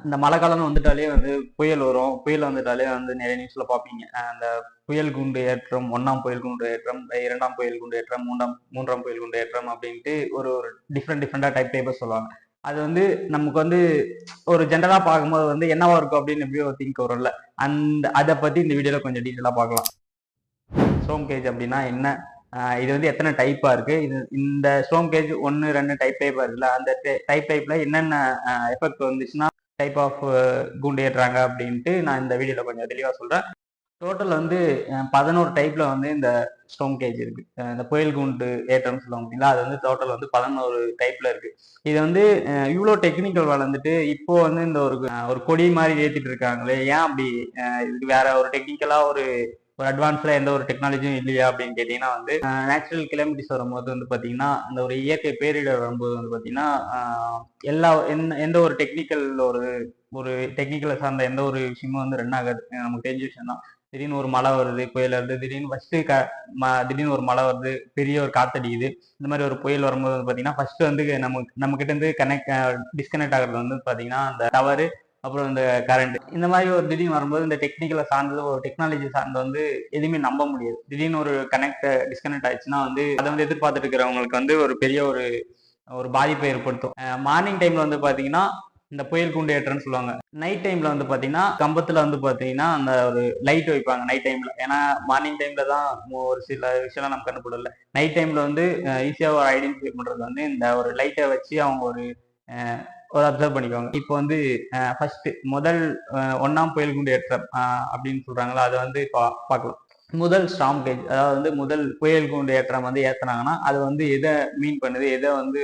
இந்த மழை காலம்னு வந்துட்டாலே வந்து புயல் வரும். புயல் வந்துட்டாலே வந்து நிறைய நியூஸ்ல பார்ப்பீங்க. அந்த புயல் குண்டு ஏற்றம், 1ஆம் புயல் குண்டு ஏற்றம், 2ஆம் புயல் குண்டு ஏற்றம், 3ஆம் புயல் குண்டு ஏற்றம் அப்படின்ட்டு ஒரு ஒரு டிஃப்ரெண்டா டைப்பா சொல்லுவாங்க. அது வந்து நமக்கு வந்து ஒரு ஜென்ரலா பார்க்கும்போது வந்து என்னவா இருக்கும் அப்படின்னு எப்படியோ திங்க் வரும்ல. அத பத்தி இந்த வீடியோல கொஞ்சம் டீட்டெயிலா பார்க்கலாம். ஸ்டோம் கேஜ் அப்படின்னா என்ன? இது வந்து எத்தனை டைப்பா இருக்கு? இந்த ஸ்டோம் கேஜ் 1, 2 டைப்பா இருக்குல்ல, அந்த டைப்ல என்னென்ன எஃபெக்ட் வந்துச்சுன்னா டைப் ஆஃப் குண்டு ஏற்றுறாங்க அப்படின்ட்டு நான் இந்த வீடியோல கொஞ்சம் தெளிவா சொல்றேன். டோட்டல் வந்து 11 டைப்ல வந்து இந்த ஸ்டோம் கேஜ் இருக்கு. இந்த புயல் குண்டு ஏற்றம்னு சொல்லுவாங்க பார்த்தீங்களா, அது வந்து டோட்டல் வந்து 11 டைப்ல இருக்கு. இது வந்து இவ்வளோ டெக்னிக்கல் வளர்ந்துட்டு இப்போ வந்து இந்த ஒரு கொடி மாதிரி ஏத்திட்டு இருக்காங்களே, ஏன் அப்படி? இதுக்கு வேற ஒரு டெக்னிக்கலா ஒரு ஒரு அட்வான்ஸ்டா எந்த ஒரு டெக்னாலஜியும் இல்லையா அப்படின்னு கேட்டீங்கன்னா வந்து நேச்சுரல் கிளமிட்டிஸ் வரும்போது வந்து பாத்தீங்கன்னா அந்த ஒரு இயற்கை பேரிடர் வரும்போது வந்து பாத்தீங்கன்னா எல்லா எந்த ஒரு டெக்னிக்கல் ஒரு ஒரு டெக்னிக்கலை சார்ந்த எந்த ஒரு விஷயமும் வந்து ரன் ஆகாது. நமக்கு தெரிஞ்ச விஷயம் தான். திடீர்னு ஒரு மழை வருது, புயல் வருது, திடீர்னு திடீர்னு ஒரு மழை வருது, பெரிய ஒரு காத்தடிக்குது. இந்த மாதிரி ஒரு புயல் வரும்போது வந்து பாத்தீங்கன்னா ஃபர்ஸ்ட் வந்து நம்ம கிட்ட இருந்து டிஸ்கனெக்ட் ஆகுறது வந்து பாத்தீங்கன்னா அந்த டவரு, அப்புறம் இந்த கரண்ட். இந்த மாதிரி ஒரு திடீர்னு வரும்போது இந்த டெக்னிக்கலை சார்ந்தது ஒரு டெக்னாலஜி சார்ந்து வந்து எதுவுமே நம்ப முடியாது. திடீர்னு ஒரு டிஸ்கனெக்ட் ஆயிடுச்சுன்னா வந்து அதை வந்து எதிர்பார்த்துட்டு இருக்கிறவங்களுக்கு வந்து ஒரு பெரிய ஒரு ஒரு பாதிப்பை ஏற்படுத்தும். மார்னிங் டைம்ல வந்து பாத்தீங்கன்னா இந்த புயல் குண்டு ஏற்றம்னு சொல்லுவாங்க. நைட் டைம்ல வந்து பாத்தீங்கன்னா கம்பத்துல வந்து பாத்தீங்கன்னா அந்த ஒரு லைட் வைப்பாங்க நைட் டைம்ல. ஏன்னா மார்னிங் டைம்ல தான் ஒரு சில விஷயம்லாம் நம்ம கண்டுபிடல. நைட் டைம்ல வந்து ஈஸியா ஒரு ஐடென்டிஃபை பண்றது வந்து இந்த ஒரு லைட்டை வச்சு அவங்க ஒரு அப்சர்வ் பண்ணிக்குவாங்க. இப்போ வந்து ஃபர்ஸ்ட் முதல் 1ஆம் புயல் குண்டு ஏற்றம் அப்படின்னு சொல்றாங்களா, அதை வந்து பார்க்கலாம். முதல் ஸ்டார்ம் கேஜ், அதாவது வந்து முதல் புயல் குண்டு ஏற்றம் வந்து ஏத்துனாங்கன்னா அது வந்து எதை மீன் பண்ணுது, எதை வந்து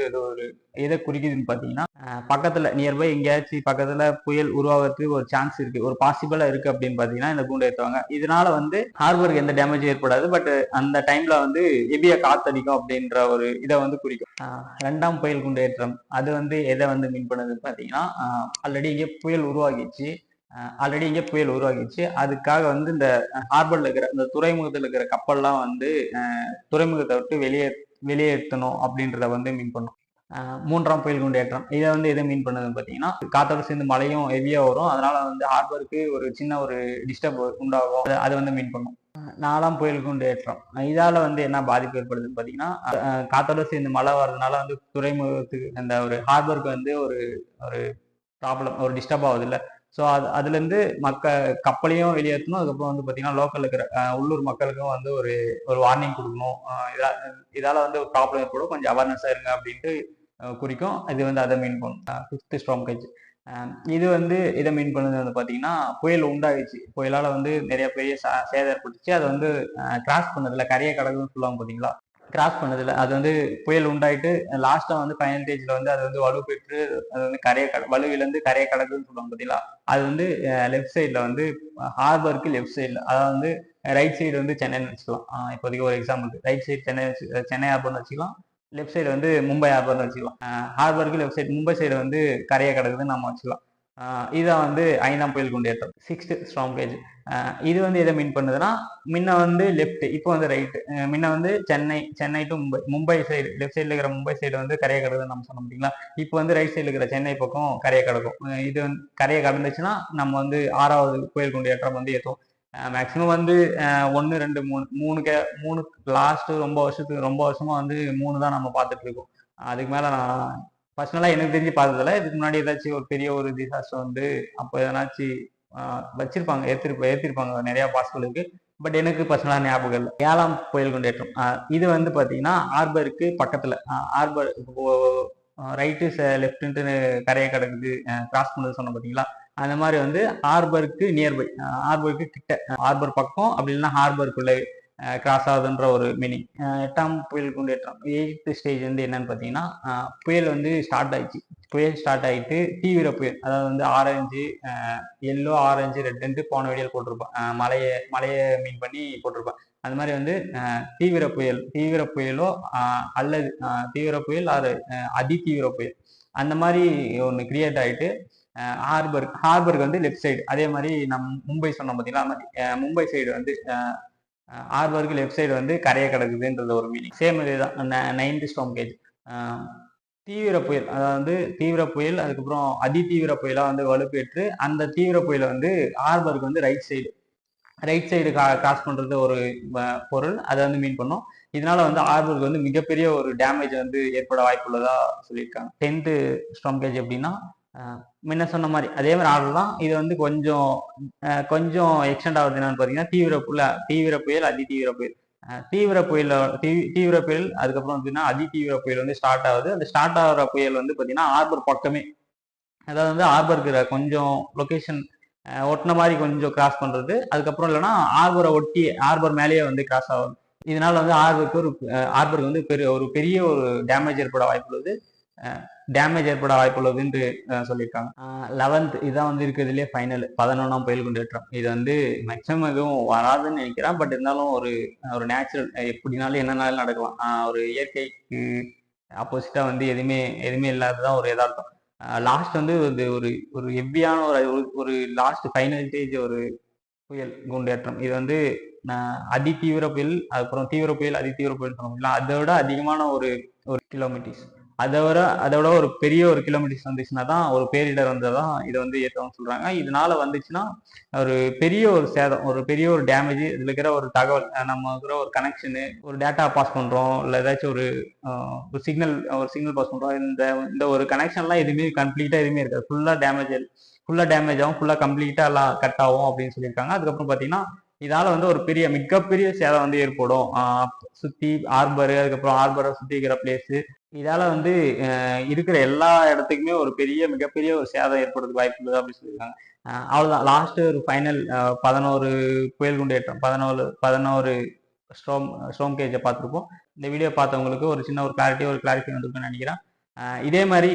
எதை குறிக்குதுன்னு பாத்தீங்கன்னா பக்கத்துல நியர்பை எங்கேயாச்சும் பக்கத்துல புயல் உருவாகிறதுக்கு ஒரு சான்ஸ் இருக்கு, ஒரு பாசிபிளா இருக்கு அப்படின்னு பாத்தீங்கன்னா இந்த குண்டு ஏற்றுவாங்க. இதனால வந்து ஹார்பருக்கு எந்த டேமேஜும் ஏற்படாது. பட் அந்த டைம்ல வந்து ஹெவியா காத்தடிக்கும் அப்படின்ற ஒரு இதை வந்து குறிக்கும். 2ஆம் புயல் குண்டு ஏற்றம் அது வந்து எதை வந்து மீன் பண்ணுதுன்னு பாத்தீங்கன்னா ஆல்ரெடி இங்கே புயல் உருவாகிச்சு. அதுக்காக வந்து இந்த ஹார்பர்ல இருக்கிற இந்த துறைமுகத்தில் இருக்கிற கப்பல்லாம் வந்து துறைமுகத்தை விட்டு வெளியேற்றணும் அப்படின்றத வந்து மீன் பண்ணும். 3ஆம் புயல் குண்டு ஏற்றம் இதை வந்து எதை மீன் பண்ணுதுன்னு பார்த்தீங்கன்னா காத்தோட சேர்ந்து மழையும் ஹெவியா வரும். அதனால வந்து ஹார்பருக்கு ஒரு சின்ன ஒரு டிஸ்டர்ப் உண்டாகும். அதை வந்து மீன் பண்ணும். 4ஆம் புயல் குண்டு ஏற்றம் இதால வந்து என்ன பாதிப்பு ஏற்படுதுன்னு பார்த்தீங்கன்னா காத்தோட சேர்ந்து மழை வர்றதுனால வந்து துறைமுகத்துக்கு அந்த ஒரு ஹார்பருக்கு வந்து ஒரு ஒரு ப்ராப்ளம், ஒரு டிஸ்டர்ப் ஆகுது இல்லை. ஸோ அதுலேருந்து கப்பலையும் வெளியேற்றணும். அதுக்கப்புறம் வந்து பார்த்தீங்கன்னா லோக்கல் இருக்கிற உள்ளூர் மக்களுக்கும் வந்து ஒரு ஒரு வார்னிங் கொடுக்கணும். இதால வந்து ஒரு ப்ராப்ளம் ஏற்படும், கொஞ்சம் அவேர்னஸாக இருங்க அப்படின்ட்டு குறிக்கும். இது வந்து அதை மீன் பண்ணும். 5th ஸ்டார்ம் கேஜ் இது வந்து இதை மீன் பண்ணது வந்து பார்த்தீங்கன்னா புயல் உண்டாகிடுச்சு. புயலால் வந்து நிறைய பெரிய சேதம் ஏற்பட்டுச்சு. அதை வந்து கிராஸ் பண்ணதில்ல, கரையை கடக்குன்னு சொல்லுவாங்க பார்த்தீங்களா, கிராஸ் பண்ணதில்ல. அது வந்து புயல் உண்டாயிட்டு லாஸ்டா வந்து ஃபைனல் ஸ்டேஜ்ல வந்து அது வந்து வலு பெற்று அது வந்து வலு இழந்து கரையை கடக்குதுன்னு சொல்லுவாங்க பார்த்தீங்களா, அது வந்து லெஃப்ட் சைட்ல வந்து ஹார்பருக்கு லெஃப்ட் சைட்ல, அதாவது வந்து ரைட் சைடு வந்து சென்னைன்னு வச்சுக்கலாம். இப்போதைக்கு ஒரு எக்ஸாம்பிள் ரைட் சைடு சென்னை ஹார்பர்னு வச்சுக்கலாம். லெஃப்ட் சைடு வந்து மும்பை ஹார்பர்னு வச்சுக்கலாம். ஹார்பருக்கு லெஃப்ட் சைடு மும்பை சைடு வந்து கரையை கடக்குதுன்னு நம்ம வச்சுக்கலாம். இதான் வந்து 5ஆம் புயல் குண்டு ஏற்றம். 6th ஸ்டார்ம் கேஜ் இது வந்து எதை மீன் பண்ணுதுன்னா முன்ன வந்து லெஃப்ட், இப்போ வந்து ரைட். முன்ன வந்து Chennai to Mumbai side, left சைடில் இருக்கிற மும்பை சைடு வந்து கரையை கடக்குதுன்னு நம்ம சொன்ன முடியுங்களா. இப்போ வந்து ரைட் சைடில் இருக்கிற சென்னை பக்கம் கரையை கடக்கும். இது வந்து கரையை கடந்துச்சுன்னா நம்ம வந்து 6வது புயல் குண்டு ஏற்றம் வந்து ஏற்றும். மேக்சிமம் வந்து 1, 2, 3 லாஸ்ட் ரொம்ப வருஷமா வந்து 3 தான் நம்ம பார்த்துட்டு இருக்கோம். அதுக்கு மேல நான் பர்சனலா எனக்கு தெரிஞ்சு பார்த்ததில்ல. இதுக்கு முன்னாடி ஏதாச்சும் ஒரு பெரிய ஒரு டிசாஸ்டர் வந்து அப்போ எதனாச்சும் வச்சிருப்பாங்க, ஏத்திருப்பாங்க, நிறைய பாசிபிள் இருக்கு. பட் எனக்கு பர்சனலா ஞாபகம் இல்லை. 7ஆம் புயல் கொண்டேற்றம் இது வந்து பாத்தீங்கன்னா ஹார்பருக்கு பக்கத்துல, ஹார்பர் ரைட்டு லெஃப்ட்ன்ட்டு கரையை கிடக்குது, கிராஸ் பண்ணது சொன்ன பாத்தீங்களா, அந்த மாதிரி வந்து ஹார்பருக்கு நியர்பை, ஹார்பருக்கு கிட்ட, ஹார்பர் பக்கம் அப்படி இல்லைன்னா ஹார்பருக்குள்ள கிராஸ் ஆகுதுன்ற ஒரு மீனிங். 8ஆம் புயல் கொண்டேற்றம் 8th ஸ்டேஜ் வந்து என்னன்னு பாத்தீங்கன்னா புயல் வந்து ஸ்டார்ட் ஆயிடுச்சு. புயல் ஸ்டார்ட் ஆகிட்டு தீவிர புயல், அதாவது வந்து ஆரஞ்சு, எல்லோ, ஆரஞ்சு, ரெட்டுன்ட்டு போன வீடியோ போட்டிருப்பேன். மலையை மீன் பண்ணி போட்டிருப்பேன். அந்த மாதிரி வந்து தீவிர புயலோ அல்லது தீவிர புயல் அது அதி தீவிர புயல், அந்த மாதிரி ஒன்று கிரியேட் ஆகிட்டு ஹார்பருக்கு வந்து லெஃப்ட் சைடு, அதே மாதிரி மும்பை சொன்னோம் பார்த்தீங்களா, அந்த மாதிரி மும்பை சைடு வந்து ஹார்பருக்கு லெஃப்ட் சைடு வந்து கரையை கிடக்குதுன்றது ஒரு மீனிங். சேம் இதுதான் 9th ஸ்டார்ம் கேஜ். தீவிர புயல், அதாவது தீவிர புயல், அதுக்கப்புறம் அதி தீவிர புயலா வந்து வலுப்பெற்று அந்த தீவிர புயலை வந்து ஹார்பருக்கு வந்து ரைட் சைடு கிராஸ் பண்றது ஒரு பொருள் அதை வந்து மீன் பண்ணும். இதனால வந்து ஹார்பருக்கு வந்து மிகப்பெரிய ஒரு டேமேஜ் வந்து ஏற்பட வாய்ப்புள்ளதா சொல்லியிருக்காங்க. 10th ஸ்டார்ம் கேஜ் எப்படின்னா முன்ன சொன்ன மாதிரி அதே மாதிரி ஆர்டர் தான். இது வந்து கொஞ்சம் எக்ஸ்டெண்ட் ஆகுது. என்னன்னு பார்த்தீங்கன்னா தீவிர புயல் அதி தீவிர புயல். தீவிர புயல் தீவிர புயல் அதுக்கப்புறம் பார்த்தீங்கன்னா அதி தீவிர புயல் வந்து ஸ்டார்ட் ஆகுது. அந்த ஸ்டார்ட் ஆகிற புயல் வந்து பார்த்தீங்கன்னா ஹார்பர் பக்கமே, அதாவது வந்து ஹார்பருக்கு கொஞ்சம் லொக்கேஷன் ஒட்டின மாதிரி கொஞ்சம் கிராஸ் பண்றது, அதுக்கப்புறம் இல்லைன்னா ஹார்பர் மேலேயே வந்து கிராஸ் ஆகும். இதனால வந்து ஹார்பருக்கு வந்து ஒரு பெரிய டேமேஜ் ஏற்பட வாய்ப்புள்ளது என்று சொல்லியிருக்காங்க. 11th இதான் வந்து இருக்கிறதுலே ஃபைனல் 11ஆம் புயல் கொண்டேற்றம். இது வந்து மேக்ஸிமம் எதுவும் வராதுன்னு நினைக்கிறேன். பட் இருந்தாலும் ஒரு ஒரு நேச்சுரல், எப்படினாலும் என்னனாலும் நடக்கலாம். ஒரு இயற்கைக்கு ஆப்போசிட்டா வந்து எதுவுமே எதுவுமே இல்லாததான் ஒரு யதார்த்தம். லாஸ்ட் வந்து ஒரு ஒரு ஹெவியான ஒரு லாஸ்ட் ஃபைனல் ஸ்டேஜ் ஒரு புயல் குண்டேற்றம். இது வந்து அதி தீவிர புயல், அதுக்கப்புறம் தீவிர புயல் அதி தீவிர புயல் சொன்னோம்ல, அதை விட அதிகமான ஒரு ஒரு கிலோமீட்டர்ஸ், அதை விட ஒரு பெரிய ஒரு கிலோமீட்டர்ஸ் வந்துச்சுன்னா தான் ஒரு பேரிடர் வந்ததான் இதை வந்து ஏற்றவும் சொல்றாங்க. இதனால வந்துச்சுன்னா ஒரு பெரிய ஒரு சேதம், ஒரு பெரிய ஒரு டேமேஜ், இதுல இருக்கிற ஒரு தகவல், நம்ம இருக்கிற ஒரு கனெக்ஷனு, ஒரு டேட்டா பாஸ் பண்றோம், இல்லை ஏதாச்சும் ஒரு சிக்னல் பாஸ் பண்றோம், இந்த இந்த ஒரு கனெக்ஷன்லாம் எதுவுமே கம்ப்ளீட்டா எதுவுமே இருக்காது. ஃபுல்லா டேமேஜ் ஆகும், ஃபுல்லா கம்ப்ளீட்டா எல்லாம் கட் ஆகும் அப்படின்னு சொல்லியிருக்காங்க. அதுக்கப்புறம் பாத்தீங்கன்னா இதால வந்து ஒரு மிகப்பெரிய சேதம் வந்து ஏற்படும். சுத்தி ஹார்பரு, அதுக்கப்புறம் ஹார்பரை சுத்தி இருக்கிற பிளேஸ், இதால வந்து இருக்கிற எல்லா இடத்துக்குமே மிகப்பெரிய ஒரு சேதம் ஏற்படுறதுக்கு வாய்ப்பு உள்ளது அப்படின்னு சொல்லியிருக்காங்க. அவ்வளவுதான். லாஸ்ட் ஒரு ஃபைனல் 11 புயல் குண்டேற்றம், 11 ஸ்டோம் கேஜை பார்த்துருப்போம். இந்த வீடியோ பார்த்தவங்களுக்கு ஒரு சின்ன ஒரு கிளாரிட்டி வந்திருக்குன்னு நினைக்கிறேன். இதே மாதிரி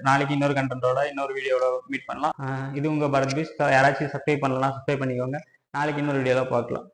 நாளைக்கு இன்னொரு கண்டென்ட்டோட இன்னொரு வீடியோட மீட் பண்ணலாம். இது உங்க பரத் பீஸ். யாராச்சும் சப்ஸ்கிரைப் பண்ணலாம், சப்ஸ்கிரைப் பண்ணிக்கோங்க. நாளைக்கு இன்னொரு வீடியோல பார்க்கலாம்.